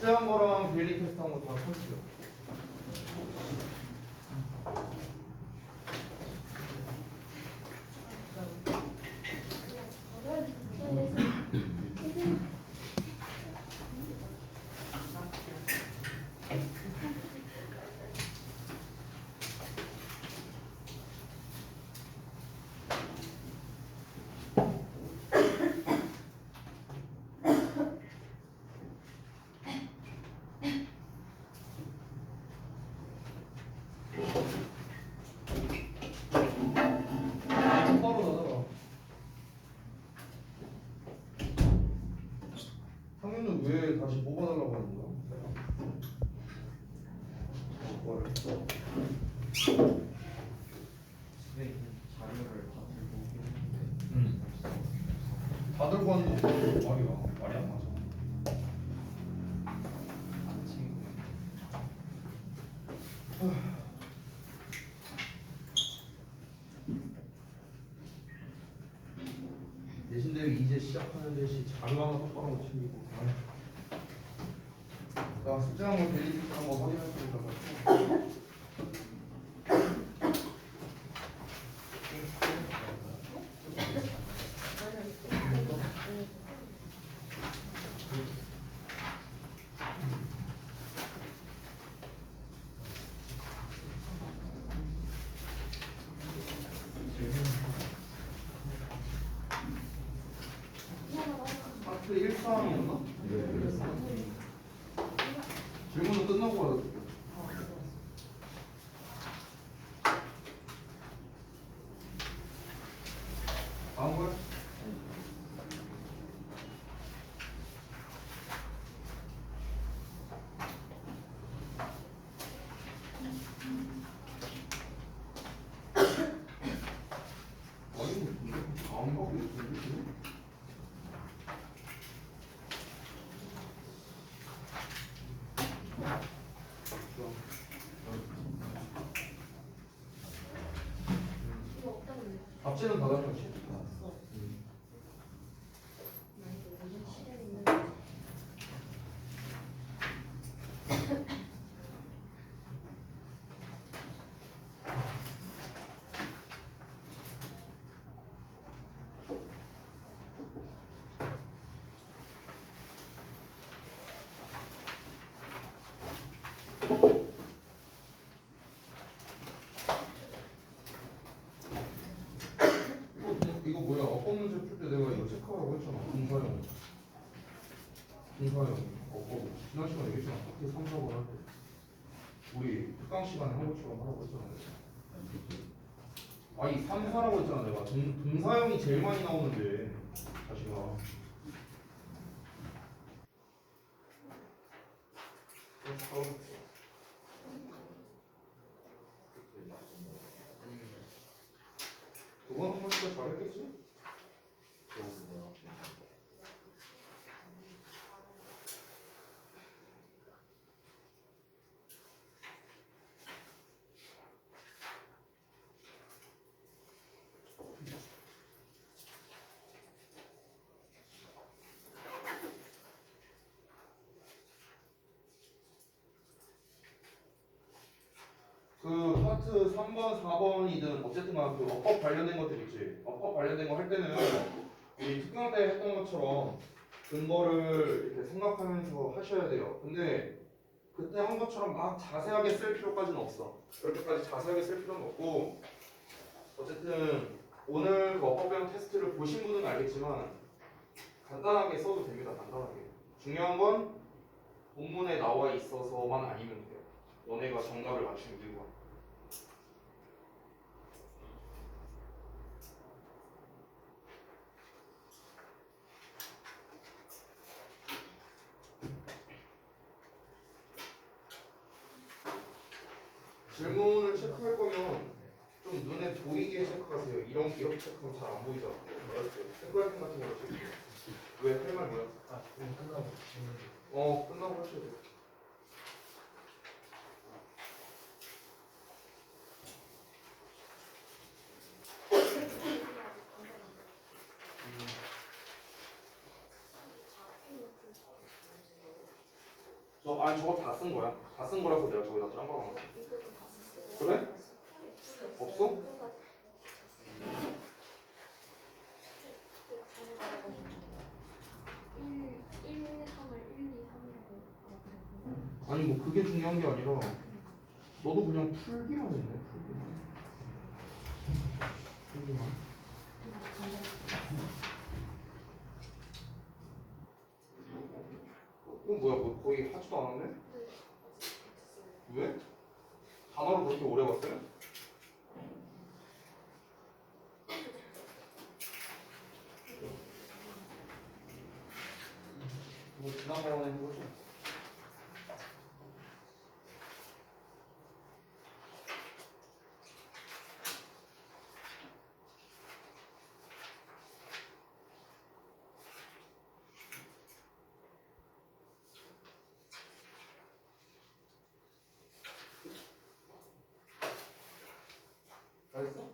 숙제한 거랑 데일리 테스트 한 거 다 펴주세요. 똑바로 나가라. 상윤은 왜 다시 뽑아달라고 하는 거야? 뭐를? 집에 있는 자료를 다 들고 오긴 했는데 다 들고 하는 거 말이 안 맞아. 안 챙기고 대신대로 이제 시작하는 대신 자료 하나 똑바로 못 챙기고. 나 숙제한 거 데일리 테스트 한번 확인할 테니까. 파트 1사항이었나? 질문은 끝나고 받아줄게요. 다음 거야? 아니 이거 다음 거 있는데? 답지는 받았죠? 이거 뭐야? 어법 문제 풀 때 내가 이거 체크하라고 했잖아. 분사형. 어법. 지난 시간에 얘기했잖아. 파트 3, 4번 할 때. 우리 특강 시간에 한 것처럼 하라고 했잖아. 아니 3, 4라고 했잖아. 내가 동사형이 제일 많이 나오는데 다시가. 그건 한 번씩 잘했겠지? 그 파트 3번, 4번이든 어쨌든 간에 그 어법 관련된 것들 있지. 어법 관련된 거 할 때는 우리 특강 때 했던 것처럼 근거를 이렇게 생각하면서 하셔야 돼요. 근데 그때 한 것처럼 막 자세하게 쓸 필요까지는 없어. 그렇게까지 자세하게 쓸 필요는 없고 어쨌든 오늘 그 어법형 테스트를 보신 분은 알겠지만 간단하게 써도 됩니다. 간단하게. 중요한 건 본문에 나와 있어서만 아니면 돼요. 너네가 정답을 맞춘 이유가. 질문을 체크할 거면 좀 눈에 보이게 체크하세요. 이렇게 체크하면 잘 안 보이잖아. 체크할 같은 거 체크해. 왜? 할 말 뭐야? 끝나고 끝나고 하셔야 돼요. 아니 저거 다 쓴 거야. 다 쓴 거라서 내가 저기다 짠 거야. 그래? 없어? 아니 뭐 그게 중요한 게 아니라 너도 그냥 풀기만 했네. 풀기만. 뭐야 뭐 거의 하지도 않았네? 왜? 단어를 그렇게 오래 봤어요? 뭐 지난번에 한 거죠? 다 했어?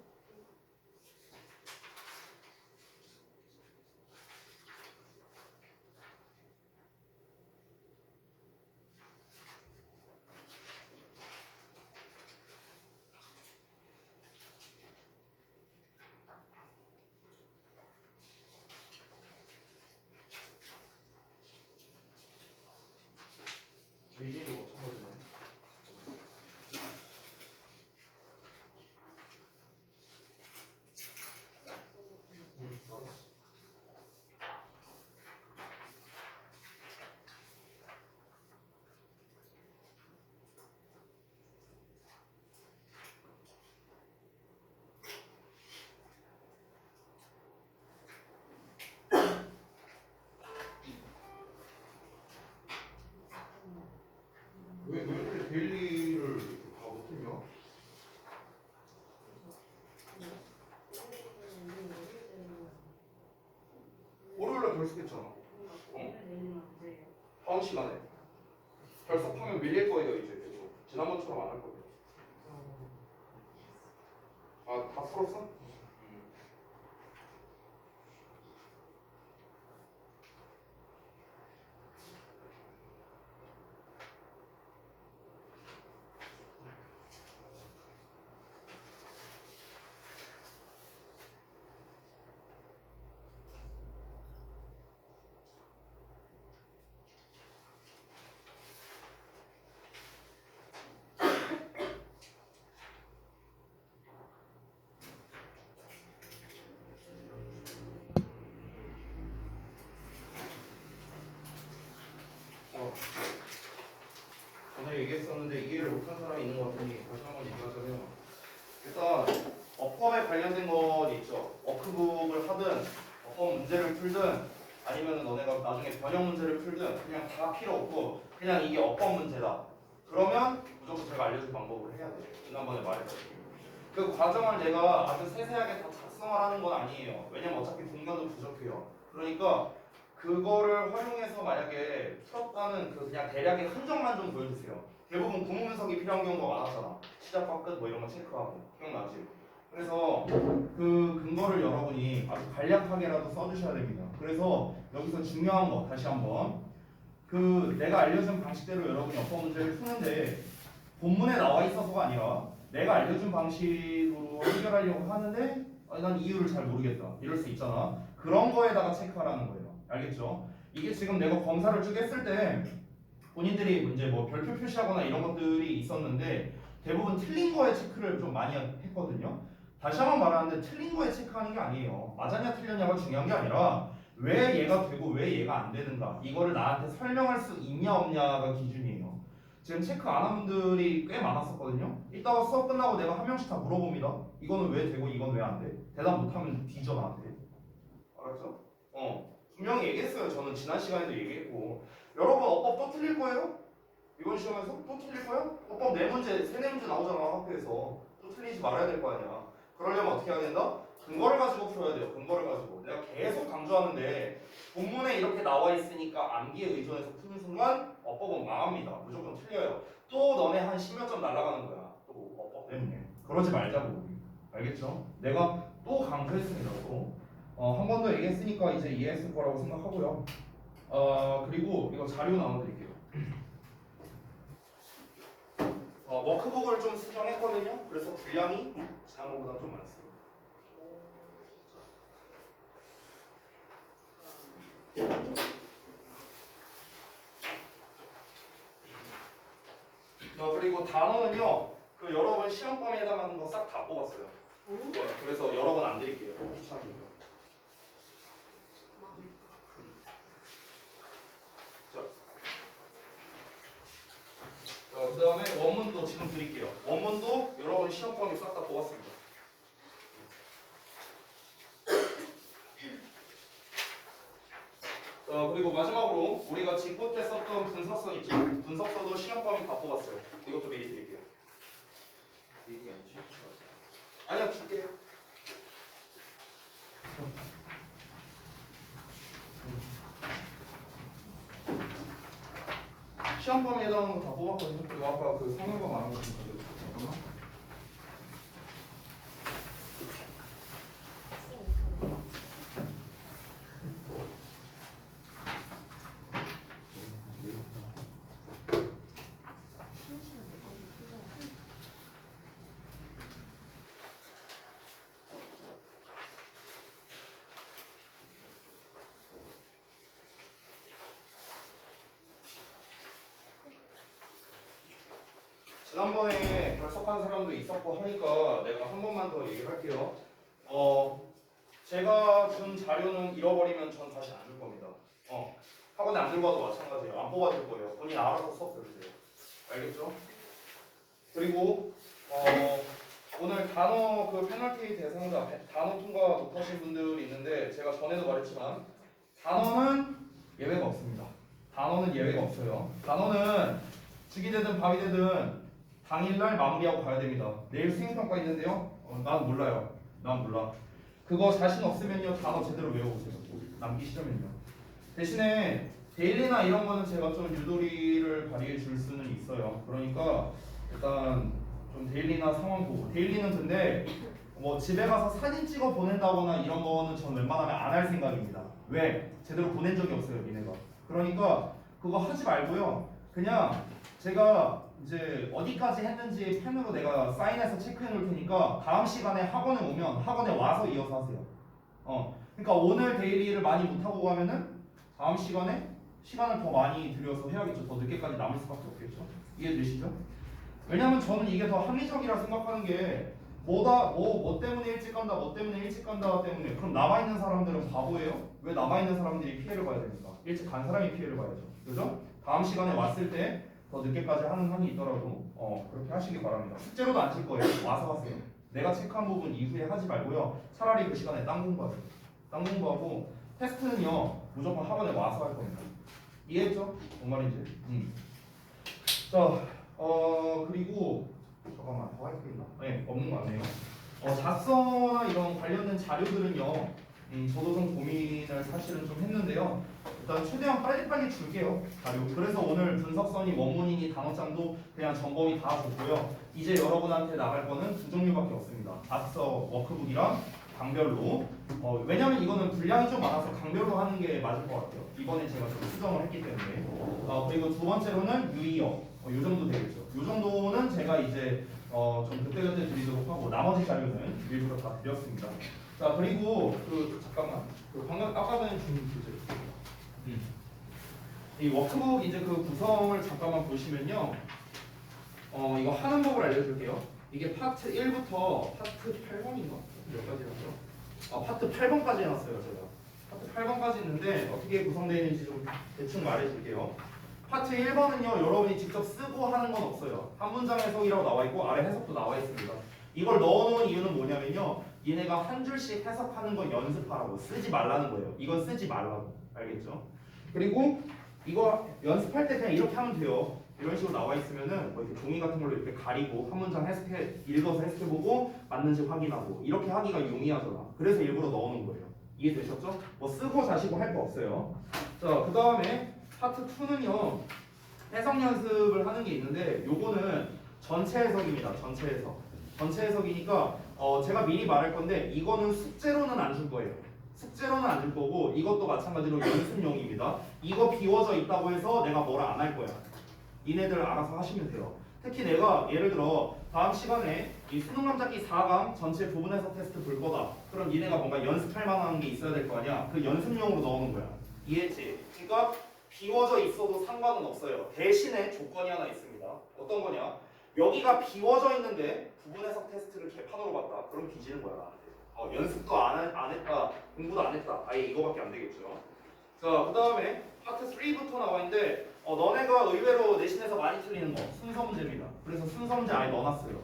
이게 마찬가지네. 알았어. 왜 이렇게 데일리를 다 못했냐? 월요일날 결석했잖아. 어? 다음 시간에 결석하면 밀릴 거예요 이제 계속. 지난번처럼 안 할 거예요. 아, 다 풀었어? 어. 전에 얘기했었는데 이해를 못한 사람이 있는 것 같으니 다시 한번 얘기하자면 일단 어법에 관련된 건 있죠. 워크북을 하든 어법 문제를 풀든 아니면 너네가 나중에 번역 문제를 풀든 그냥 다 필요 없고 그냥 이게 어법 문제다. 그러면 무조건 제가 알려준 방법으로 해야 돼요. 지난번에 말했듯이. 그 과정을 내가 아주 세세하게 다 작성을 하는 건 아니에요. 왜냐면 어차피 동전도 부족해요. 그러니까 그거를 활용해서 만약에 풀었다는 그 그냥 대략의 흔적만 좀 보여주세요. 대부분 구문 분석이 필요한 경우가 많았잖아. 시작과 끝 뭐 이런 거 체크하고 기억나지? 그래서 그 근거를 여러분이 아주 간략하게라도 써주셔야 됩니다. 그래서 여기서 중요한 거 다시 한번 그 내가 알려준 방식대로 여러분이 어법 문제를 푸는데 본문에 나와 있어서가 아니라 내가 알려준 방식으로 해결하려고 하는데 아니, 난 이유를 잘 모르겠다 이럴 수 있잖아. 그런 거에다가 체크하라는 거예요. 알겠죠? 이게 지금 내가 검사를 쭉 했을 때 본인들이 이제 뭐 별표 표시하거나 이런 것들이 있었는데 대부분 틀린 거에 체크를 좀 많이 했거든요. 다시 한번 말하는데 틀린 거에 체크하는 게 아니에요. 맞았냐 틀렸냐가 중요한 게 아니라 왜 얘가 되고 왜 얘가 안 되는가 이거를 나한테 설명할 수 있냐 없냐가 기준이에요. 지금 체크 안 한 분들이 꽤 많았었거든요. 이따가 수업 끝나고 내가 한 명씩 다 물어봅니다. 이거는 왜 되고 이건 왜 안 돼? 대답 못하면 뒤져 나한테. 알았죠? 분명히 얘기했어요. 저는 지난 시간에도 얘기했고 여러분 어법 또 틀릴 거예요? 이번 시험에서 또 틀릴 거예요? 어법 4문제, 3-4문제 나오잖아 학교에서. 또 틀리지 말아야 될 거 아니야. 그러려면 어떻게 해야 된다? 근거를 가지고 풀어야 돼요. 근거를 가지고. 내가 계속 강조하는데 본문에 이렇게 나와 있으니까 암기에 의존해서 푸는 순간 어법은 망합니다. 무조건 틀려요. 또 너네 한 10몇 점 날아가는 거야. 또 어법 때문에. 그러지 말자고. 알겠죠? 내가 또 강조했습니다. 또. 한 번 더 얘기했으니까 이제 이해했을 거라고 생각하고요. 그리고 이거 자료 나눠드릴게요. 워크북을 좀 수정했거든요. 그래서 분량이 지난번보다 좀 많았어요. 그리고 단어는요, 그 여러분 시험 범위에 해당하는 거 싹 다 뽑았어요. 네, 그래서 여러 번 안 드릴게요. 귀찮으니까. 그 다음에 원문도 지금 드릴게요. 원문도 여러분 시험 범위 싹 다 뽑았습니다. 그리고 마지막으로 우리가 직보 때 썼던 분석선 있죠? 분석서도 시험 범위 다 뽑았어요. 이것도 미리 드릴게요. 미리 안 주시죠? 아니야, 줄게요. 시험 범위에 해당하는 거 다 뽑았거든요. 그리고 아까 그 성형과 말한 거좀 가져주세요. 잠깐만. 지난번에 결석한 사람도 있었고 하니까 내가 한 번만 더 얘기를 할게요. 제가 준 자료는 잃어버리면 전 다시 안 줄 겁니다. 학원에 안 들고 와도 마찬가지예요. 안 뽑아줄 거예요. 본인 알아서 수업 들으세요. 알겠죠? 그리고 오늘 단어 그 페널티 대상자 단어 통과 못하신 분들이 있는데 제가 전에도 말했지만 단어는 예외가 없습니다. 단어는 예외가 없어요. 단어는 죽이 되든 밥이 되든 당일날 마무리하고 가야 됩니다. 내일 수행평가 있는데요. 난 몰라요. 난 몰라. 그거 자신 없으면요 단어 제대로 외워보세요. 남기 싫으면요. 대신에 데일리나 이런 거는 제가 좀 유도리를 발휘해 줄 수는 있어요. 그러니까 일단 좀 데일리나 상황 보고 데일리는 근데 뭐 집에 가서 사진 찍어 보낸다거나 이런 거는 전 웬만하면 안 할 생각입니다. 왜? 제대로 보낸 적이 없어요, 니네가. 그러니까 그거 하지 말고요. 그냥 제가 이제 어디까지 했는지 펜으로 내가 사인해서 체크해 놓을 테니까 다음 시간에 학원에 오면 학원에 와서 이어서 하세요. 그러니까 오늘 데일리를 많이 못 하고 가면은 다음 시간에 시간을 더 많이 들여서 해야겠죠. 더 늦게까지 남을 수밖에 없겠죠. 이해되시죠? 왜냐면 저는 이게 더 합리적이라 생각하는 게 뭐 때문에 일찍 간다, 뭐 때문에 일찍 간다 때문에 그럼 남아있는 사람들은 바보예요? 왜 남아있는 사람들이 피해를 봐야 됩니까? 일찍 간 사람이 피해를 봐야죠. 그죠? 다음 시간에 왔을 때 더 늦게까지 하는 한이 있더라도 그렇게 하시기 바랍니다. 숙제로도 안 칠 거예요. 와서 하세요. 내가 체크한 부분 이후에 하지 말고요. 차라리 그 시간에 딴 공부하세요. 딴 공부하고 테스트는요 무조건 학원에 와서 할 겁니다. 이해했죠? 뭔 말인지? 자, 그리고 잠깐만 더 할 게 있나? 네, 없는 거 같네요. 자서나 이런 관련된 자료들은요. 저도 좀 고민을 사실은 좀 했는데요. 일단 최대한 빨리빨리 줄게요. 자료. 그래서 오늘 분석선이 원문이니 단어장도 그냥 점검이 다 줬고요. 이제 여러분한테 나갈 거는 두 종류밖에 없습니다. 자서 워크북이랑 강별로. 왜냐면 이거는 분량이 좀 많아서 강별로 하는 게 맞을 것 같아요. 이번에 제가 좀 수정을 했기 때문에. 그리고 두 번째로는 유의어. 요 정도 되겠죠. 요 정도는 제가 이제 좀 그때그때 드리도록 하고 나머지 자료는 일부러 다 드렸습니다. 자 그리고 잠깐만 방금 아까 전에 준 주제 이 워크북 이제 그 구성을 잠깐만 보시면요. 이거 하는 법을 알려줄게요. 이게 파트 1부터 파트 8번인가? 몇 가지 해놨죠? 파트 8번까지 해놨어요 제가. 파트 8번까지 있는데 어떻게 구성되어 있는지 좀 대충 말해줄게요. 파트 1번은요 여러분이 직접 쓰고 하는 건 없어요. 한 문장 해석이라고 나와 있고 아래 해석도 나와 있습니다. 이걸 넣어놓은 이유는 뭐냐면요. 얘네가 한 줄씩 해석하는 거 연습하라고 쓰지 말라는 거예요. 이건 쓰지 말라고. 알겠죠? 그리고 이거 연습할 때 그냥 이렇게 하면 돼요. 이런 식으로 나와 있으면은 뭐 이렇게 종이 같은 걸로 이렇게 가리고 한 문장 읽어서 해석해보고 맞는지 확인하고 이렇게 하기가 용이하잖아. 그래서 일부러 넣어놓은 거예요. 이해되셨죠? 뭐 쓰고 자시고 할 거 없어요. 자, 그 다음에 파트 2는요 해석 연습을 하는 게 있는데 요거는 전체 해석입니다. 전체 해석. 전체 해석이니까 제가 미리 말할 건데 이거는 숙제로는 안 줄 거예요. 숙제로는 안 줄 거고 이것도 마찬가지로 연습용입니다. 이거 비워져 있다고 해서 내가 뭐라 안 할 거야. 니네들 알아서 하시면 돼요. 특히 내가 예를 들어 다음 시간에 이 수능 감잡기 4강 전체 부분 해석 테스트 볼 거다. 그럼 니네가 뭔가 연습할 만한 게 있어야 될 거 아니야. 그 연습용으로 넣어놓은 거야. 이해했지? 그러니까 비워져 있어도 상관은 없어요. 대신에 조건이 하나 있습니다. 어떤 거냐? 여기가 비워져 있는데 부분 해석 테스트를 개판으로 봤다. 그럼 뒤지는 거야. 연습도 안 했다. 공부도 안 했다. 아예 이거밖에 안 되겠죠. 자, 그 다음에 파트 3부터 나와 있는데 너네가 의외로 내신에서 많이 틀리는 거 순서 문제입니다. 그래서 순서 문제 아예 넣어놨어요.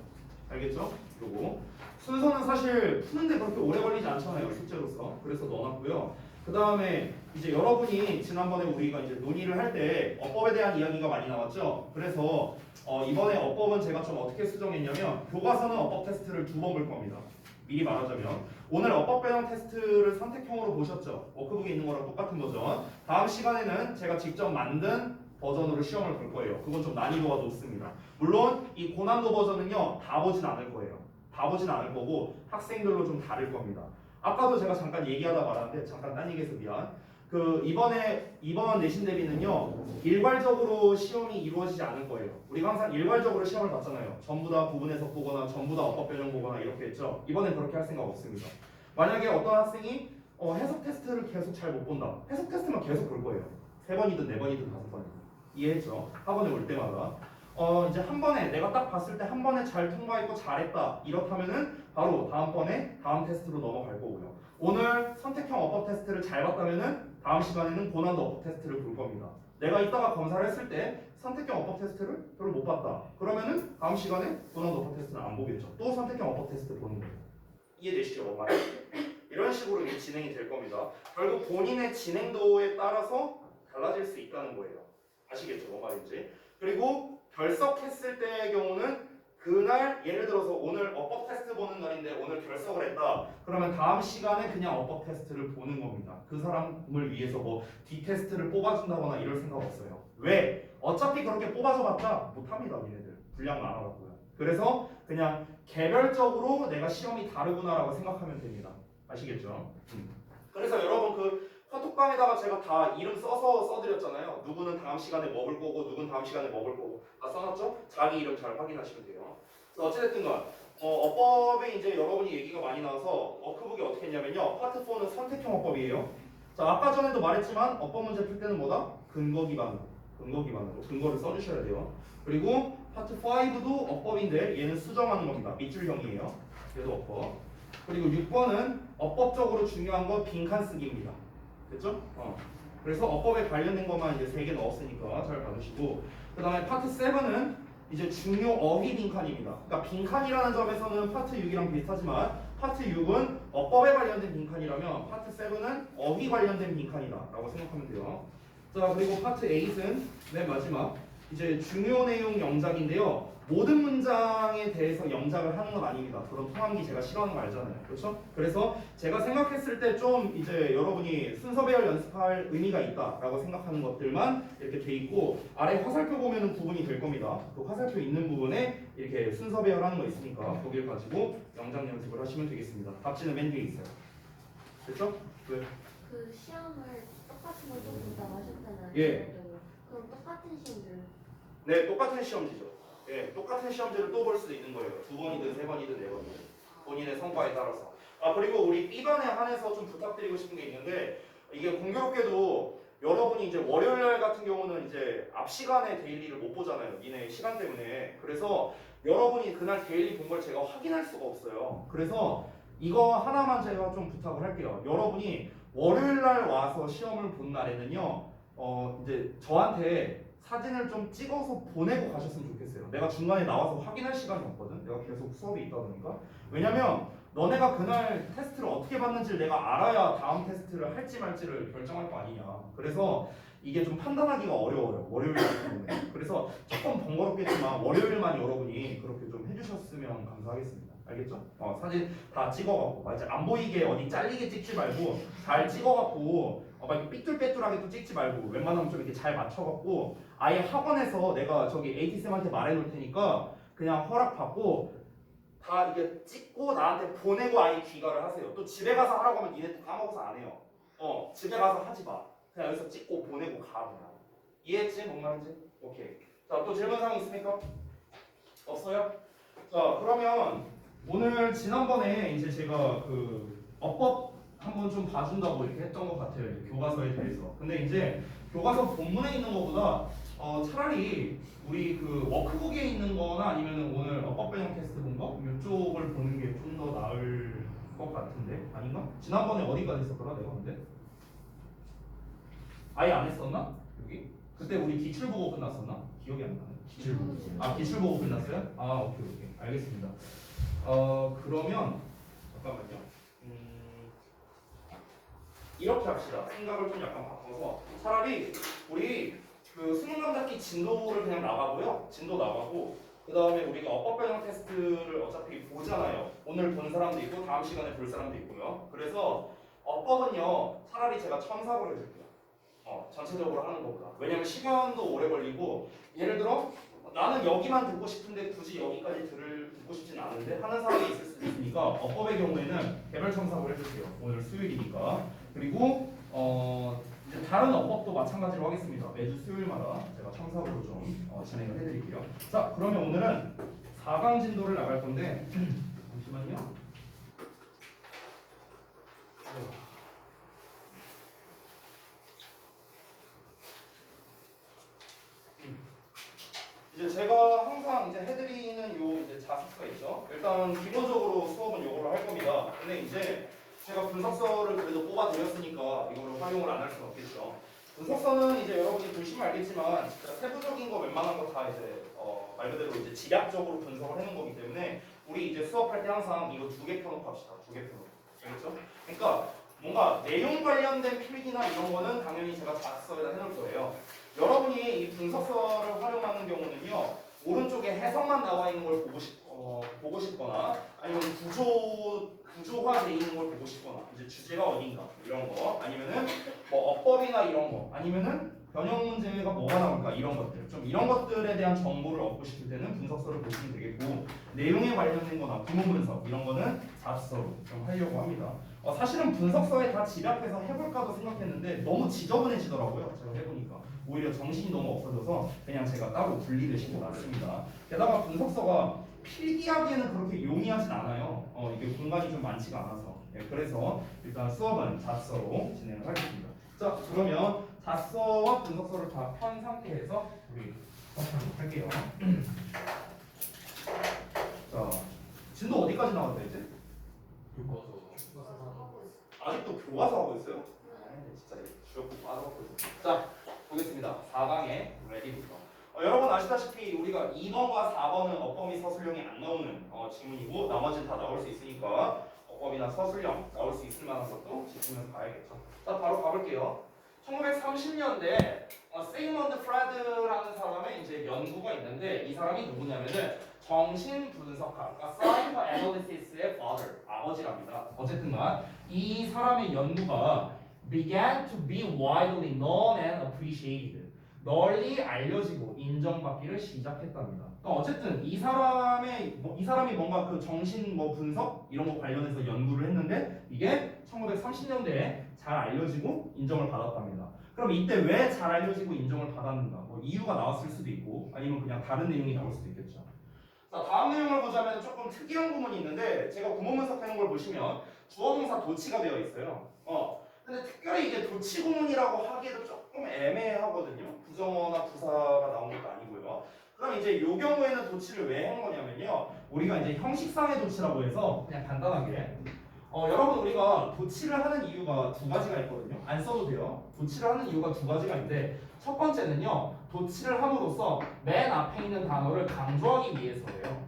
알겠죠? 요거 순서는 사실 푸는데 그렇게 오래 걸리지 않잖아요. 숙제로서. 그래서 넣어놨고요. 그 다음에 이제 여러분이 지난번에 우리가 이제 논의를 할 때 어법에 대한 이야기가 많이 나왔죠. 그래서 이번에 어법은 제가 좀 어떻게 수정했냐면 교과서는 어법 테스트를 2번 볼 겁니다. 미리 말하자면 오늘 어법 변형 테스트를 선택형으로 보셨죠? 워크북에 있는 거랑 똑같은 버전. 다음 시간에는 제가 직접 만든 버전으로 시험을 볼 거예요. 그건 좀 난이도가 높습니다. 물론 이 고난도 버전은요 다 보진 않을 거예요. 다 보진 않을 거고 학생별로 좀 다를 겁니다. 아까도 제가 잠깐 얘기하다 말았는데 잠깐 딴 얘기해서 미안. 이번 내신 대비는요 일괄적으로 시험이 이루어지지 않을 거예요. 우리가 항상 일괄적으로 시험을 봤잖아요. 전부 다 부분 해석 보거나 전부 다 어법 변형 보거나 이렇게 했죠. 이번엔 그렇게 할 생각 없습니다. 만약에 어떤 학생이 해석 테스트를 계속 잘 못 본다. 해석 테스트만 계속 볼 거예요. 3번이든 4번이든 5번이든. 이해했죠? 학원에 올 때마다. 이제 한 번에 내가 딱 봤을 때 한 번에 잘 통과했고 잘했다. 이렇다면은 바로 다음번에 다음 테스트로 넘어갈 거고요. 오늘 선택형 어법 테스트를 잘 봤다면은 다음 시간에는 고난도 어법 테스트를 볼 겁니다. 내가 이따가 검사를 했을 때 선택형 어법 테스트를 별로 못 봤다. 그러면은 다음 시간에 고난도 어법 테스트는 안 보겠죠. 또 선택형 어법 테스트 보는 거예요. 이해되시죠? 뭔 말인지? 이런 식으로 이제 진행이 될 겁니다. 결국 본인의 진행도에 따라서 달라질 수 있다는 거예요. 아시겠죠? 뭔 말인지? 그리고 결석했을 때의 경우는 그날 예를 들어서 오늘 어법 테스트 보는 날인데 오늘 결석을 했다. 그러면 다음 시간에 그냥 어법 테스트를 보는 겁니다. 그 사람을 위해서 뭐 D 테스트를 뽑아준다거나 이럴 생각 없어요. 왜? 어차피 그렇게 뽑아줘봤자 못합니다. 얘네들 분량 많아갖고요. 그래서 그냥 개별적으로 내가 시험이 다르구나라고 생각하면 됩니다. 아시겠죠? 그래서 여러분 그 카톡방에다가 제가 다 이름 써서 써드렸잖아요. 누구는 다음 시간에 먹을 거고 누구는 다음 시간에 먹을 거고 다 써놨죠? 자기 이름 잘 확인하시면 돼요. 그래서 어찌됐든간 어법에 이제 여러분이 얘기가 많이 나와서 워크북이 어떻게 했냐면요. 파트 4는 선택형 어법이에요. 자, 아까 전에도 말했지만 어법 문제 풀 때는 뭐다? 근거 기반으로 근거를 써주셔야 돼요. 그리고 파트 5도 어법인데 얘는 수정하는 겁니다. 밑줄형이에요. 그래서 어법. 그리고 6번은 어법적으로 중요한 건 빈칸 쓰기입니다. 됐죠? 그래서 어법에 관련된 것만 이제 3개 넣었으니까 잘 봐주시고, 그 다음에 파트 7은 이제 중요 어휘 빈칸입니다. 그러니까 빈칸이라는 점에서는 파트 6이랑 비슷하지만 파트 6은 어법에 관련된 빈칸이라면 파트 7은 어휘 관련된 빈칸이다라고 생각하면 돼요. 자, 그리고 파트 8은 맨 마지막 이제 중요 내용 영작인데요. 모든 문장에 대해서 영작을 하는 건 아닙니다. 그런 통함기 제가 싫어하는 거 알잖아요. 그렇죠? 그래서 제가 생각했을 때 좀 이제 여러분이 순서 배열 연습할 의미가 있다라고 생각하는 것들만 이렇게 돼 있고, 아래 화살표 보면은 구분이 될 겁니다. 그 화살표 있는 부분에 이렇게 순서 배열하는 거 있으니까 거기를 가지고 영작 연습을 하시면 되겠습니다. 답지는 맨 뒤에 있어요. 됐죠? 왜? 그 시험을 똑같은 걸 좀 본다고 하셨잖아요. 예. 그럼 똑같은 시험들. 네, 똑같은 시험지죠. 예, 똑같은 시험지를 또 볼 수도 있는 거예요. 2번이든 3번이든 4번이든 본인의 성과에 따라서. 그리고 우리 B반에 한해서 좀 부탁드리고 싶은 게 있는데, 이게 공교롭게도 여러분이 이제 월요일 같은 경우는 이제 앞 시간에 데일리를 못 보잖아요. 니네 시간 때문에. 그래서 여러분이 그날 데일리 본 걸 제가 확인할 수가 없어요. 그래서 이거 하나만 제가 좀 부탁을 할게요. 여러분이 월요일 날 와서 시험을 본 날에는요, 이제 저한테 사진을 좀 찍어서 보내고 가셨으면 좋겠어요. 내가 중간에 나와서 확인할 시간이 없거든. 내가 계속 수업이 있다 보니까. 왜냐면 너네가 그날 테스트를 어떻게 봤는지를 내가 알아야 다음 테스트를 할지 말지를 결정할 거 아니냐. 그래서 이게 좀 판단하기가 어려워요. 월요일 같은 경우에. 그래서 조금 번거롭겠지만 월요일만 여러분이 그렇게 좀 해주셨으면 감사하겠습니다. 알겠죠? 사진 다 찍어갖고 이제 안 보이게 어디 잘리게 찍지 말고 잘 찍어갖고 막 이렇게 삐뚤빼뚤하게 또 찍지 말고 웬만하면 좀 이렇게 잘 맞춰갖고 아예 학원에서 내가 저기 AT쌤한테 말해놓을 테니까 그냥 허락받고 다 이게 찍고 나한테 보내고 아예 귀가를 하세요. 또 집에 가서 하라고 하면 니네 또 까먹어서 안 해요. 집에 가서 하지 마. 그냥 여기서 찍고 보내고 가. 그냥. 이해했지? 뭔 말인지? 오케이. 자, 또 질문사항 있습니까? 없어요? 자 그러면 오늘 지난번에 이제 제가 그 어법 한번 좀 봐준다고 이렇게 했던 것 같아요. 이제 교과서에 대해서. 근데 이제 교과서 본문에 있는 것보다 차라리 우리 그 워크북에 있는 거나 아니면 오늘 어법 변형 테스트 본 거 이쪽을 보는 게 좀 더 나을 것 같은데 아닌가? 지난번에 어디까지 했었더라 내가 근데 아예 안 했었나? 여기? 그때 우리 기출 보고 끝났었나? 기억이 안 나네. 기출 보고. 아 기출 보고 끝났어요? 아 오케이 알겠습니다. 그러면 잠깐만요. 이렇게 합시다. 생각을 좀 약간 바꿔서 차라리 우리 그 수능 감잡기 진도를 그냥 나가고요. 진도 나가고 그 다음에 우리가 어법 변형 테스트를 어차피 보잖아요. 오늘 본 사람도 있고 다음 시간에 볼 사람도 있고요. 그래서 어법은요 차라리 제가 첨삭을 해줄게요. 전체적으로 하는 것보다. 왜냐면 시간도 오래 걸리고 예를 들어 나는 여기만 듣고 싶은데 굳이 여기까지 듣고 싶진 않은데 하는 사람이 있을 수도 있으니까 어법의 경우에는 개별 첨삭을 해줄게요. 오늘 수요일이니까. 그리고 이제 다른 어법도 마찬가지로 하겠습니다. 매주 수요일마다 제가 첨삭으로 좀 진행을 해드릴게요. 자 그러면 오늘은 4강 진도를 나갈 건데 잠시만요. 이제 제가 항상 이제 해드리는 요 이제 자습서가 있죠. 일단 기본적으로 수업은 요걸로 할 겁니다. 근데 이제 제가 분석서를 그래도 뽑아드렸으니까 이거를 활용을 안 할 수는 없겠죠. 분석서는 이제 여러분이 보시면 알겠지만 진짜 세부적인 거 웬만한 거 다 이제 말 그대로 이제 집약적으로 분석을 해놓은 거기 때문에 우리 이제 수업할 때 항상 이거 2개 펴놓고 합시다. 2개 펴놓고. 알겠죠? 그러니까 뭔가 내용 관련된 필기나 이런 거는 당연히 제가 자습서에다 해놓을 거예요. 여러분이 이 분석서를 활용하는 경우는요 오른쪽에 해석만 나와 있는 걸 보고 싶거나 아니면 구조화되어 있는 걸 보고 싶거나 이제 주제가 어딘가 이런 거 아니면은 뭐 어법이나 이런 거 아니면은 변형 문제가 뭐가 나올까 이런 것들 좀 이런 것들에 대한 정보를 얻고 싶을 때는 분석서를 보시면 되겠고 내용에 관련된 거나 구문 분석 이런 거는 자습서로 좀 하려고 합니다. 사실은 분석서에 다 집약해서 해볼까도 생각했는데 너무 지저분해지더라고요. 제가 해보니까 오히려 정신이 너무 없어져서 그냥 제가 따로 분리를 시켜놨습니다. 게다가 분석서가 필기하기에는 그렇게 용이하진 않아요. 이게 공간이 좀 많지가 않아서. 네, 그래서 일단 수업은 자습서로 진행을 하겠습니다. 자, 그러면 자습서와 분석서를 다 편 상태에서 우리 수업하도록 할게요. 자, 진도 어디까지 나왔다 이제? 아직도 교과서 하고 있어요? 진짜 주역도 빠져먹고 있어요. 자, 보겠습니다. 4강의 레디부터. 여러분 아시다시피 우리가 2번과 4번은 어법 및 서술형이 안 나오는 지문이고 나머지는 다 나올 수 있으니까 어법이나 서술형 나올 수 있을 만한 것도 짚으면서 봐야겠죠. 자, 바로 가볼게요. 1930년대 세이먼드 프레드라는 사람의 이제 연구가 있는데 이 사람이 누구냐면은 정신분석학, Psycho Analysis의 father, 아버지랍니다. 어쨌든간 이 사람의 연구가 began to be widely known and appreciated. 널리 알려지고 인정받기를 시작했답니다. 그러니까 어쨌든 이 사람이 뭔가 그 정신 분석 이런 거 관련해서 연구를 했는데 이게 1930년대에 잘 알려지고 인정을 받았답니다. 그럼 이때 왜 잘 알려지고 인정을 받았는가? 뭐 이유가 나왔을 수도 있고 아니면 그냥 다른 내용이 나올 수도 있겠죠. 자, 다음 내용을 보자면 조금 특이한 구문이 있는데 제가 구문 분석하는 걸 보시면 주어 동사 도치가 되어 있어요. 근데 특별히 이게 도치 구문이라고 하기에도 조금 애매하거든요. 부정어나 부사가 나온 것도 아니고요. 그럼 이제 이 경우에는 도치를 왜 한 거냐면요. 우리가 이제 형식상의 도치라고 해서 그냥 간단하게 여러분 우리가 도치를 하는 이유가 두 가지가 있거든요. 안 써도 돼요. 도치를 하는 이유가 두 가지가 있는데 첫 번째는요. 도치를 함으로써 맨 앞에 있는 단어를 강조하기 위해서예요.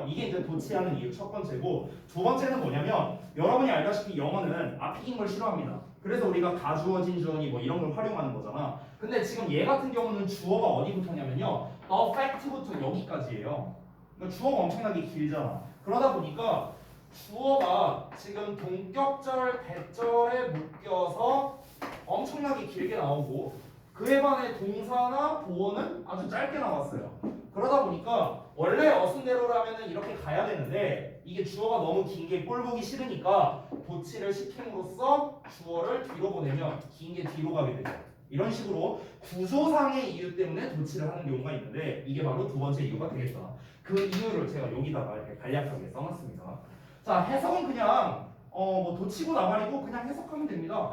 이게 이제 도치하는 이유 첫 번째고 두 번째는 뭐냐면 여러분이 알다시피 영어는 앞이긴 걸 싫어합니다. 그래서 우리가 가주어, 진주어니 뭐 이런 걸 활용하는 거잖아. 근데 지금 얘 같은 경우는 주어가 어디부터냐면요. the fact부터 여기까지예요. 그러니까 주어가 엄청나게 길잖아. 그러다 보니까 주어가 지금 동격절, 대절에 묶여서 엄청나게 길게 나오고 그에 반해 동사나 보어는 아주 짧게 나왔어요. 그러다 보니까 원래 어순대로라면 이렇게 가야 되는데 이게 주어가 너무 긴 게 꼴 보기 싫으니까 도치를 시킴으로써 주어를 뒤로 보내면 긴 게 뒤로 가게 되죠. 이런 식으로 구조상의 이유 때문에 도치를 하는 경우가 있는데 이게 바로 두 번째 이유가 되겠다. 그 이유를 제가 여기다가 이렇게 간략하게 써놨습니다. 자, 해석은 그냥 뭐 도치고 나발이고 그냥 해석하면 됩니다.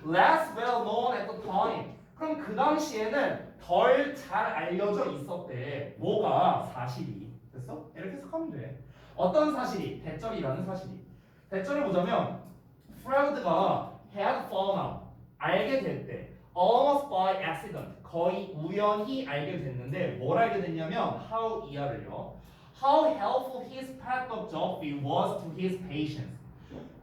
Less well known at the time. 그럼 그 당시에는 덜 잘 알려져 있었대. 뭐가 사실이. 됐어? 이렇게 해석하면 돼. 어떤 사실이? 대절이라는 사실이. 대절을 보자면 프라우드가 had found out. 알게 됐대. Almost by accident. 거의 우연히 알게 됐는데 뭘 알게 됐냐면 how 이하를요. How helpful his pet of Joffrey was to his patients.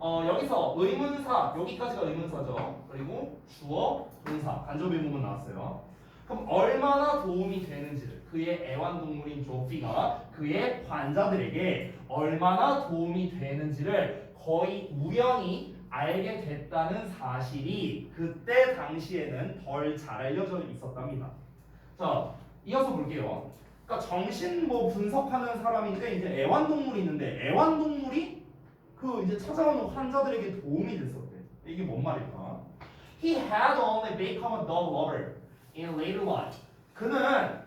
여기서 의문사, 여기까지가 의문사죠. 그리고 주어, 동사, 간접 의문문 나왔어요. 그럼 얼마나 도움이 되는지를 그의 애완동물인 조피가 그의 환자들에게 얼마나 도움이 되는지를 거의 우연히 알게 됐다는 사실이 그때 당시에는 덜 잘 알려져 있었답니다. 자, 이어서 볼게요. 그러니까 정신 뭐 분석하는 사람인데 이제 애완동물이 있는데 애완동물이 그 이제 찾아오는 환자들에게 도움이 됐었대. 이게 뭔 말일까? He had only become a dog lover in later life. 그는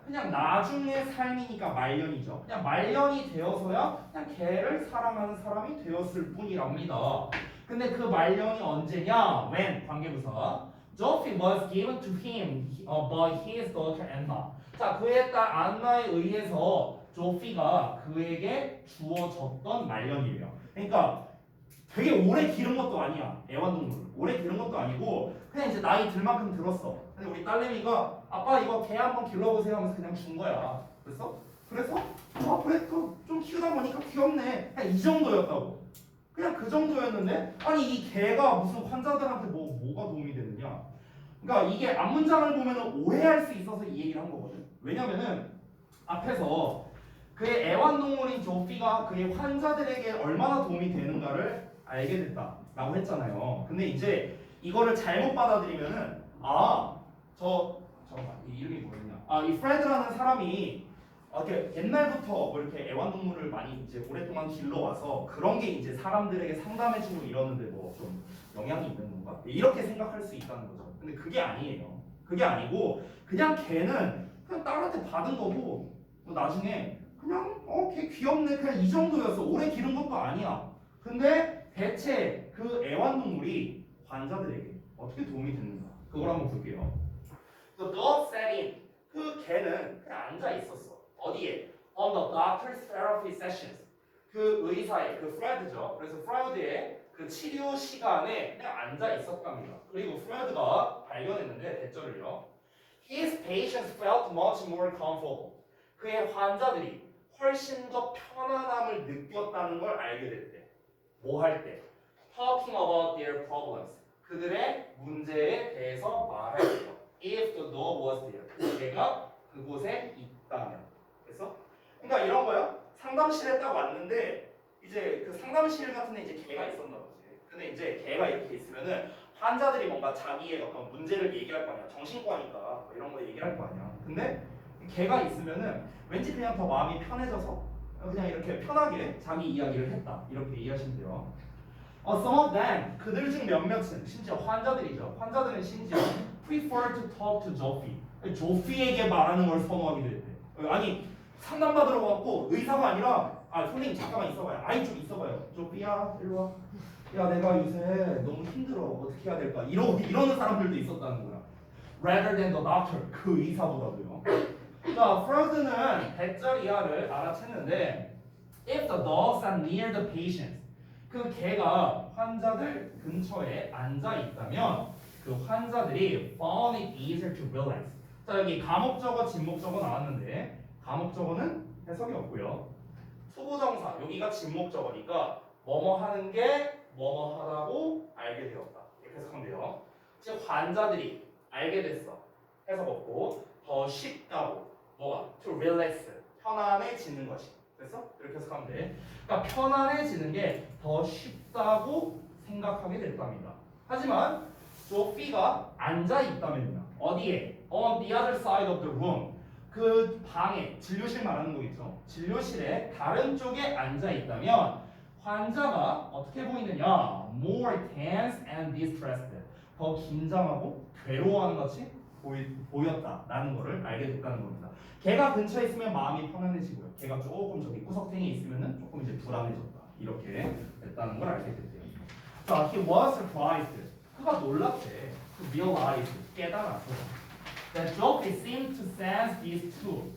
그냥 나중의 삶이니까 말년이죠. 그냥 말년이 되어서야 그냥 개를 사랑하는 사람이 되었을 뿐이랍니다. 근데 그 말년이 언제냐? When 관계부사. Joffrey was given to him by his daughter Anna. 자, 그의 딸 안나에 의해서 조피가 그에게 주어졌던 말년이래요. 그러니까 되게 오래 기른 것도 아니야. 애완동물. 오래 기른 것도 아니고 그냥 이제 나이 들 만큼 들었어. 근데 우리 딸내미가 아빠 이거 개 한번 길러보세요 하면서 그냥 준 거야. 그래서 그래 좀 키우다 보니까 귀엽네. 그냥 이 정도였다고. 그냥 그 정도였는데 아니 이 개가 무슨 환자들한테 뭐가 도움이 되느냐. 그러니까 이게 앞문장을 보면 오해할 수 있어서 이 얘기를 한 거거든. 왜냐면은 앞에서 그의 애완동물인 조피가 그의 환자들에게 얼마나 도움이 되는가를 알게 됐다라고 했잖아요. 근데 이제 이거를 잘못 받아들이면은 잠깐만 이 이름이 뭐였냐? 이 프레드라는 사람이 이렇게 옛날부터 뭐 이렇게 애완동물을 많이 이제 오랫동안 길러와서 그런 게 이제 사람들에게 상담해주고 이러는데 뭐 좀 영향이 있는 건가? 이렇게 생각할 수 있다는 거죠. 근데 그게 아니에요. 그게 아니고 그냥 걔는 그냥 딸한테 받은 거고 뭐 나중에 그냥 걔 귀엽네 그냥 이 정도였어. 오래 기른 것도 아니야. 근데 대체 그 애완동물이 환자들에게 어떻게 도움이 됐는가? 그걸 한번 볼게요. The dog sat in. 그 개는 그냥 앉아 있었어. 어디에? On the doctor's therapy sessions. 그 의사의 그 프레드죠. 그래서 프레드의 그 치료 시간에 그냥 앉아 있었답니다. 그리고 프레드가 발견했는데 대절을요. His patients felt much more comfortable. 그의 환자들이 훨씬 더 편안함을 느꼈다는 걸 알게 됐대. 뭐 할 때? Talking about their problems. 그들의 문제에 대해서 말할 때요. If the dog was there. 걔가 그곳에 있다면. 그래서? 그러니까 이런 거요. 상담실에 딱 왔는데 이제 그 상담실 같은 데 이제 개가 있었나 보지. 근데 이제 개가 이렇게 있으면은 환자들이 뭔가 자기의 어떤 문제를 얘기할 거 아니야. 정신과니까 뭐 이런 거 얘기할 거 아니야. 근데 개가 있으면은 왠지 그냥 더 마음이 편해져서 그냥 이렇게 편하게 자기 이야기를 했다. 이렇게 이해하시면 돼요. Some of them, 그들 중 몇몇은 심지어 환자들이죠. 환자들은 심지어 prefer to talk to 조피. 조피에게 말하는 걸 선호하기도 했대. 아니 상담받으러 왔고 의사가 아니라 선생님 잠깐만 있어봐요. 아이 좀 있어봐요. 조피야 일로 와. 야 내가 요새 너무 힘들어. 어떻게 해야 될까? 이러는 사람들도 있었다는 거야. Rather than the doctor. 그 의사보다도요. 자, 프로드는 대절 이하를 알아챘는데 if the dog sat near the patient. 그 개가 환자들 근처에 앉아 있다면 그 환자들이 found it easier to realize. 자, 여기 가목적어, 진목적어 나왔는데 가목적어는 해석이 없고요. 투부정사 여기가 진목적어니까 뭐뭐 하는 게 뭐뭐 하다고 알게 되었다. 이렇게 해석하면 돼요. 즉 환자들이 알게 됐어. 해석 없고 더 쉽다고 뭐가 to relax 편안해지는 것이. 그래서 이렇게 해석하면 돼. 그러니까 편안해지는 게 더 쉽다고 생각하게 됐답니다. 하지만 조피가 앉아 있다면요. 어디에? On the other side of the room. 그 방에 진료실 말하는 거겠죠. 진료실에 다른 쪽에 앉아 있다면 환자가 어떻게 보이느냐? More tense and distressed. 더 긴장하고 괴로워하는 것이 보였다라는 거를 알게 됐다는 겁니다. 걔가 근처에 있으면 마음이 편안해지고요. 걔가 조금 저기 구석탱이에 있으면은 조금 이제 불안해졌다. 이렇게 됐다는 걸 알게 됐대요. 자, he was surprised. 그가 놀랍대. realized. 깨달아서. That Joffrey seemed to sense these two.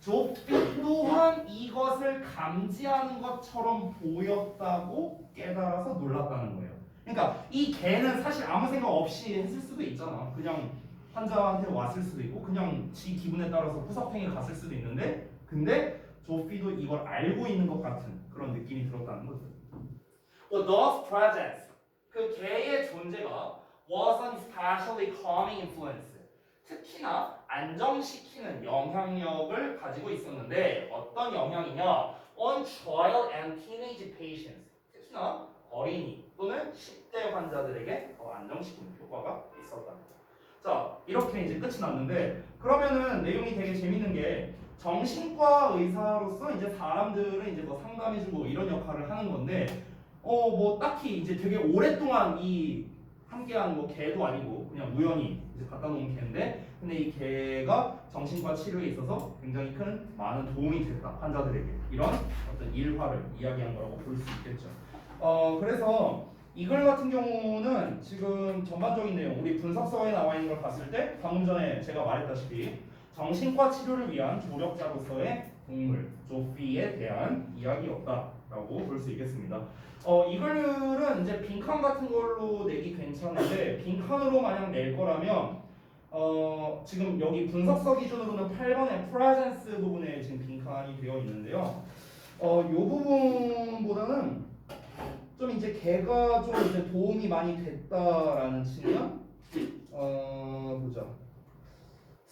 조피 또한 이것을 감지하는 것처럼 보였다고 깨달아서 놀랐다는 거예요. 그러니까 이 걔는 사실 아무 생각 없이 했을 수도 있잖아. 그냥 환자한테 왔을 수도 있고 그냥 지 기분에 따라서 구석탱이에 갔을 수도 있는데 근데 조피도 이걸 알고 있는 것 같은 그런 느낌이 들었다는 거죠. Well, those presence, 그 걔의 존재가 was an especially calming influence. 특히나 안정시키는 영향력을 가지고 있었는데 어떤 영향이냐? On trial and teenage patients. 특히나 어린이 또는 10대 환자들에게 더 안정시키는 효과가 있었다. 자, 이렇게 이제 끝이 났는데 그러면은 내용이 되게 재밌는 게 정신과 의사로서 이제 사람들을 이제 뭐 상담해주고 이런 역할을 하는 건데 뭐 딱히 이제 되게 오랫동안 이 함께한 뭐 개도 아니고 그냥 우연히 이제 갖다 놓은 개인데 근데 이 개가 정신과 치료에 있어서 굉장히 큰 많은 도움이 됐다 환자들에게 이런 어떤 일화를 이야기한 거라고 볼 수 있겠죠. 그래서 이글 같은 경우는 지금 전반적인 내용 우리 분석서에 나와 있는 걸 봤을 때 방금 전에 제가 말했다시피 정신과 치료를 위한 조력자로서의 동물 조피에 대한 이야기였다라고 볼 수 있겠습니다. 이 글은 이제 빈칸 같은 걸로 내기 괜찮은데 빈칸으로 만약 낼 거라면 지금 여기 분석서 기준으로는 8번의 presence 부분에 지금 빈칸이 되어 있는데요. 이 부분보다는 좀 이제 걔가 좀 이제 도움이 많이 됐다라는 측면 보자.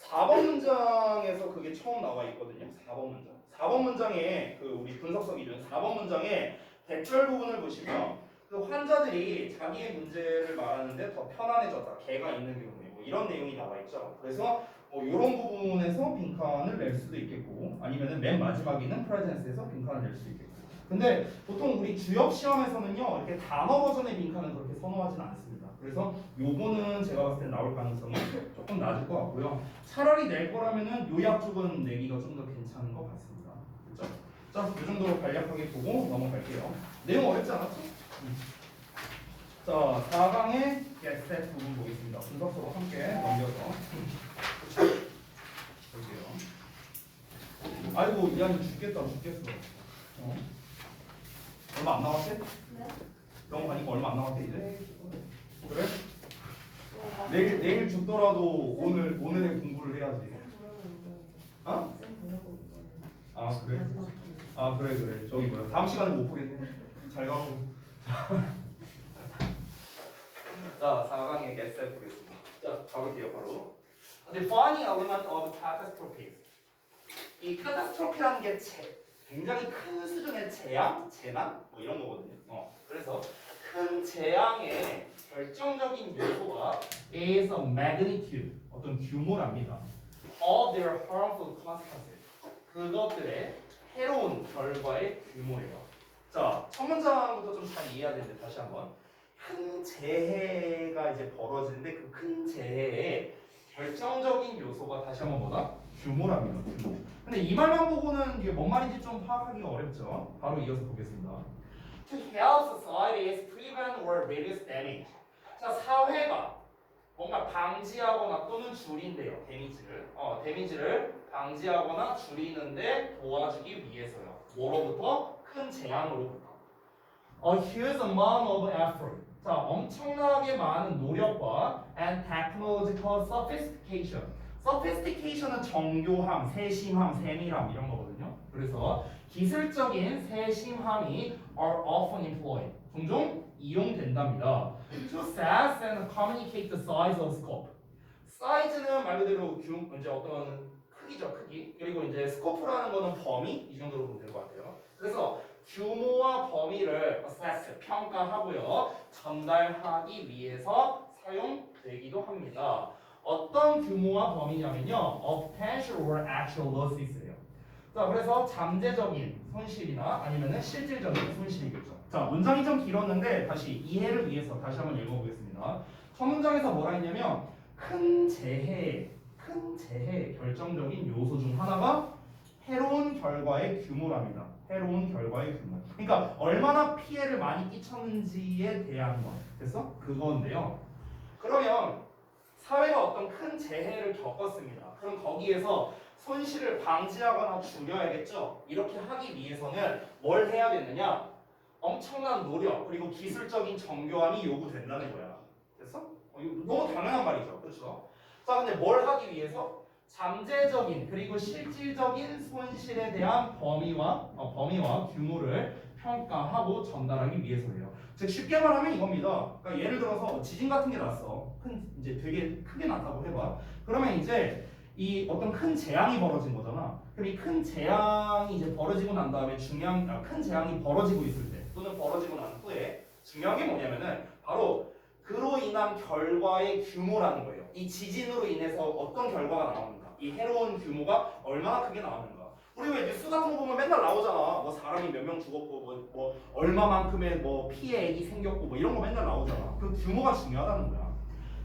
4번 문장에서 그게 처음 나와 있거든요. 4번 문장. 4번 문장에 그 우리 분석서 기준 4번 문장에 대절 부분을 보시면 그 환자들이 자기의 문제를 말하는데 더 편안해졌다. 걔가 있는 경우에 뭐 이런 내용이 나와 있죠. 그래서 뭐 이런 부분에서 빈칸을 낼 수도 있겠고 아니면은 맨 마지막에는 프레젠스에서 빈칸을 낼 수 있겠고. 근데 보통 우리 주역 시험에서는요 이렇게 단어 버전의 빈칸은 그렇게 선호하지는 않습니다. 그래서 요거는 제가 봤을 때 나올 가능성이 조금 낮을 것 같고요. 차라리 낼 거라면은 요약 쪽은 내기가 좀 더 괜찮은 것 같습니다. 그렇죠? 자, 이 정도로 간략하게 보고 넘어갈게요. 내용 어렵지 않았죠? 자, 4강의 get set 부분 보겠습니다. 분석서로 함께 넘겨서 볼게요. 아이고, 이 아이 죽겠다. 얼마 안 남았대? 네? 병원 가니까 얼마 안 남았대 이제? 네. 그래? 내일 죽더라도 오늘의 공부를 해야지. 어? 아 그래? 아 그래. 저기 뭐야? 다음 시간에 못 보겠네. 잘 가고. 자, 4강의 get set 보겠습니다. 자, 가볼게요 바로. Defining element of catastrophe. 이 카타스트로피라는 게 굉장히 큰 수준의 재앙, 재난 뭐 이런 거거든요. 그래서 큰 재앙의 결정적인 요소가 is a magnitude, 어떤 규모랍니다. Of their harmful consequences. 그것들의 해로운 결과의 규모예요. 자, 첫 문장부터 좀 잘 이해해야 되는데 다시 한번. 큰 재해가 이제 벌어지는데 그 큰 재해의 결정적인 요소가 다시 한번 뭐다? 규모랍니다. 규모. 근데 이 말만 보고는 이게 뭔 말인지 좀 파악하기가 어렵죠. 바로 이어서 보겠습니다. To help societies prevent or reduce damage. 자, 사회가 뭔가 방지하거나 또는 줄인대요. 데미지를 방지하거나 줄이는데 도와주기 위해서요. 뭐로부터? 큰 재앙으로부터. A huge amount of effort. 자, 엄청나게 많은 노력과 and technological sophistication. sophistication은 정교함, 세심함, 세밀함 이런 거거든요. 그래서 기술적인 세심함이 are often employed. 종종 이용된답니다. To assess and communicate the size of scope. 사이즈는 말 그대로 이제 어떤 크기죠, 크기. 그리고 이제 스코프라는 거는 범위 이 정도로 보면 될 것 같아요. 그래서 규모와 범위를 assess, 평가하고요. 전달하기 위해서 사용되기도 합니다. 어떤 규모와 범위냐면요. of potential or actual losses예요. 자, 그래서 잠재적인 손실이나 아니면은 실질적인 손실이겠죠. 자, 문장이 좀 길었는데 다시 이해를 위해서 다시 한번 읽어보겠습니다. 첫 문장에서 뭐라 했냐면 큰 재해에 큰 재해의 결정적인 요소 중 하나가 해로운 결과의 규모랍니다. 해로운 결과의 규모. 그러니까 얼마나 피해를 많이 끼쳤는지에 대한 거. 됐어? 그건데요. 그러면 사회가 어떤 큰 재해를 겪었습니다. 그럼 거기에서 손실을 방지하거나 줄여야겠죠. 이렇게 하기 위해서는 뭘 해야겠느냐? 엄청난 노력 그리고 기술적인 정교함이 요구된다는 거야. 됐어? 이거 너무 당연한 말이죠. 그렇죠? 자, 근데 뭘 하기 위해서? 잠재적인 그리고 실질적인 손실에 대한 범위와 규모를 평가하고 전달하기 위해서예요. 즉 쉽게 말하면 이겁니다. 그러니까 예를 들어서 지진 같은 게 났어. 이제 되게 크게 났다고 해봐. 그러면 이제 이 어떤 큰 재앙이 벌어진 거잖아. 그럼 이 큰 재앙이 이제 벌어지고 난 다음에 큰 재앙이 벌어지고 있을 때 또는 벌어지고 난 후에 중요한 게 뭐냐면은 바로 그로 인한 결과의 규모라는 거예요. 이 지진으로 인해서 어떤 결과가 나오는가, 이 해로운 규모가 얼마나 크게 나오는가. 우리 왜 뉴스 같은 거 보면 맨날 나오잖아. 뭐 사람이 몇 명 죽었고, 뭐 얼마만큼의 뭐 피해액이 생겼고, 뭐 이런 거 맨날 나오잖아. 그 규모가 중요하다는 거야.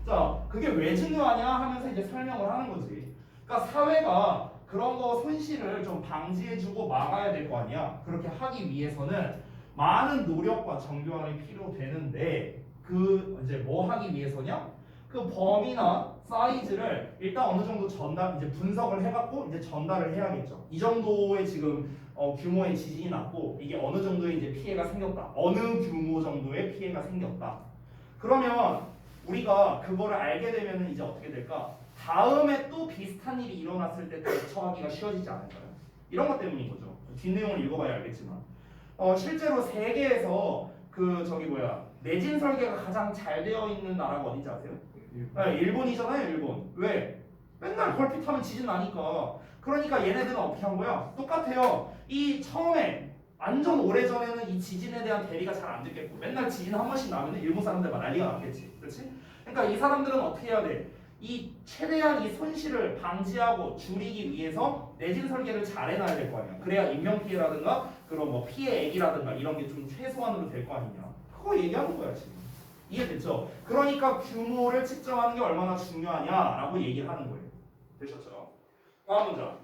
자, 그게 왜 중요하냐 하면서 이제 설명을 하는 거지. 그러니까 사회가 그런 거 손실을 좀 방지해주고 막아야 될 거 아니야. 그렇게 하기 위해서는 많은 노력과 정교함이 필요되는데. 그 이제 뭐 하기 위해서냐? 그 범위나 사이즈를 일단 어느 정도 이제 분석을 해갖고 이제 전달을 해야겠죠. 이 정도의 지금 규모의 지진이 났고 이게 어느 정도의 이제 피해가 생겼다. 어느 규모 정도의 피해가 생겼다. 그러면 우리가 그거를 알게 되면은 이제 어떻게 될까? 다음에 또 비슷한 일이 일어났을 때 대처하기가 쉬워지지 않을까요? 이런 것 때문인 거죠. 뒷내용을 읽어봐야 알겠지만 실제로 세계에서 내진 설계가 가장 잘 되어 있는 나라가 어딘지 아세요? 일본이잖아요, 일본. 왜? 맨날 걸핏하면 지진 나니까. 그러니까 얘네들은 어떻게 한 거야? 똑같아요. 이 처음에 완전 오래전에는 이 지진에 대한 대비가 잘 안 됐겠고 맨날 지진 한 번씩 나면 일본 사람들 막 난리가 났겠지. 그렇지? 그러니까 이 사람들은 어떻게 해야 돼? 이 최대한 이 손실을 방지하고 줄이기 위해서 내진 설계를 잘 해놔야 될 거 아니야. 그래야 인명피해라든가 그런 뭐 피해액이라든가 이런 게 좀 최소한으로 될 거 아니냐. 그거 얘기하는 거야 지금. 이해됐죠? 그러니까 규모를 측정하는 게 얼마나 중요하냐라고 얘기를 하는 거예요. 되셨죠? 다음 문장.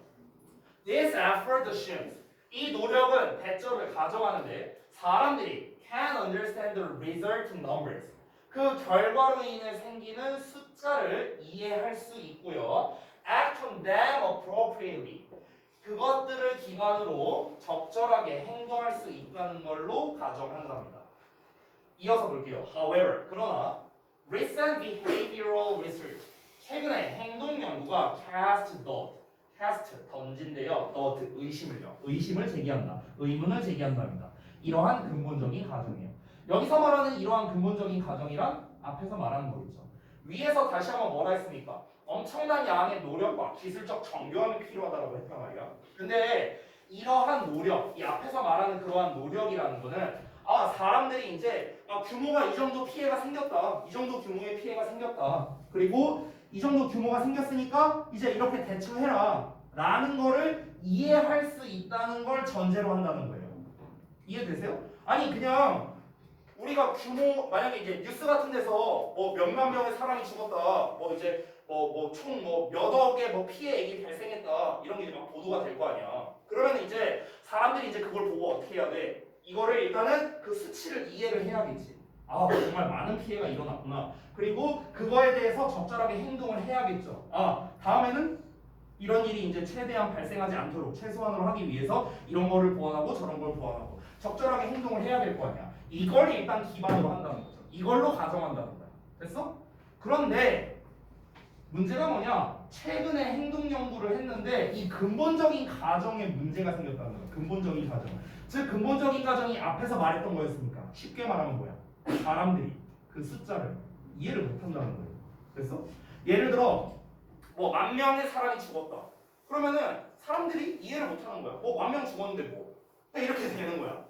This effort assumes. 이 노력은 대점을 가정하는데 사람들이 can understand the resulting numbers. 그 결과로 인해 생기는 숫자를 이해할 수 있고요. Act on them appropriately. 그것들을 기반으로 적절하게 행동할 수 있다는 걸로 가정한답니다. 이어서 볼게요. However, 그러나 recent behavioral research, 최근에 행동 연구가 cast 던진대요. 의심을 제기한다. 의문을 제기한답니다. 이러한 근본적인 가정이에요. 여기서 말하는 이러한 근본적인 가정이란 앞에서 말하는 거겠죠. 위에서 다시 한번 뭐라 했습니까? 엄청난 양의 노력과 기술적 정교함이 필요하다고 했단 말이야. 근데 이러한 노력, 이 앞에서 말하는 그러한 노력이라는 거는 사람들이 이제 규모가 이 정도 피해가 생겼다. 이 정도 규모의 피해가 생겼다. 그리고 이 정도 규모가 생겼으니까 이제 이렇게 대처해라. 라는 거를 이해할 수 있다는 걸 전제로 한다는 거예요. 이해되세요? 아니 그냥 우리가 만약에 이제 뉴스 같은 데서 뭐 몇만 명의 사람이 죽었다. 뭐 이제 총 몇 억의 피해액이 발생했다. 이런 게 막 보도가 될 거 아니야. 그러면 이제 사람들이 이제 그걸 보고 어떻게 해야 돼? 이거를 일단은 그 수치를 이해를 해야겠지. 정말 많은 피해가 일어났구나. 그리고 그거에 대해서 적절하게 행동을 해야겠죠. 다음에는 이런 일이 이제 최대한 발생하지 않도록 최소한으로 하기 위해서 이런 거를 보완하고 저런 걸 보완하고 적절하게 행동을 해야 될 거 아니야. 이걸 일단 기반으로 한다는 거죠. 이걸로 가정한다는 거야. 됐어? 그런데 문제가 뭐냐? 최근에 행동 연구를 했는데 이 근본적인 가정에 문제가 생겼다는 거야. 근본적인 가정. 즉 근본적인 가정이 앞에서 말했던 거였으니까 쉽게 말하면 뭐야? 사람들이 그 숫자를 이해를 못한다는 거예요. 됐어? 예를 들어 뭐 10,000명의 사람이 죽었다. 그러면은 사람들이 이해를 못하는 거야. 10,000명 죽었는데 뭐? 이렇게 되는 거야.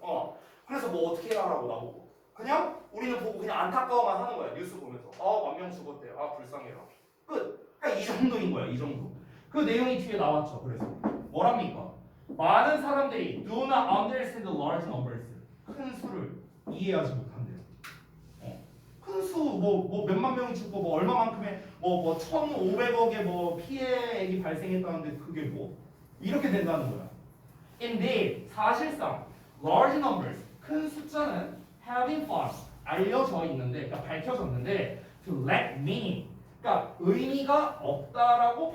그래서 뭐 어떻게 하라고 나보고. 그냥 우리는 보고 그냥 안타까워만 하는 거야. 뉴스 보면서. 10,000명 죽었대. 불쌍해라. 끝. 그러니까 이 정도인 거야. 이 정도. 그 내용이 뒤에 나왔죠. 그래서 뭐랍니까? 많은 사람들이 do not understand the large numbers. 큰 수를 이해하지 못한대요. 큰 수 뭐 몇만 명이 죽고 뭐 얼마만큼의 뭐 1,500억의 뭐 피해액이 발생했다는데 그게 뭐 이렇게 된다는 거야. Indeed, 사실상 large numbers 큰 숫자는 have been found 알려져 있는데, 그러니까 밝혀졌는데 to lack meaning, 그러니까 의미가 없다라고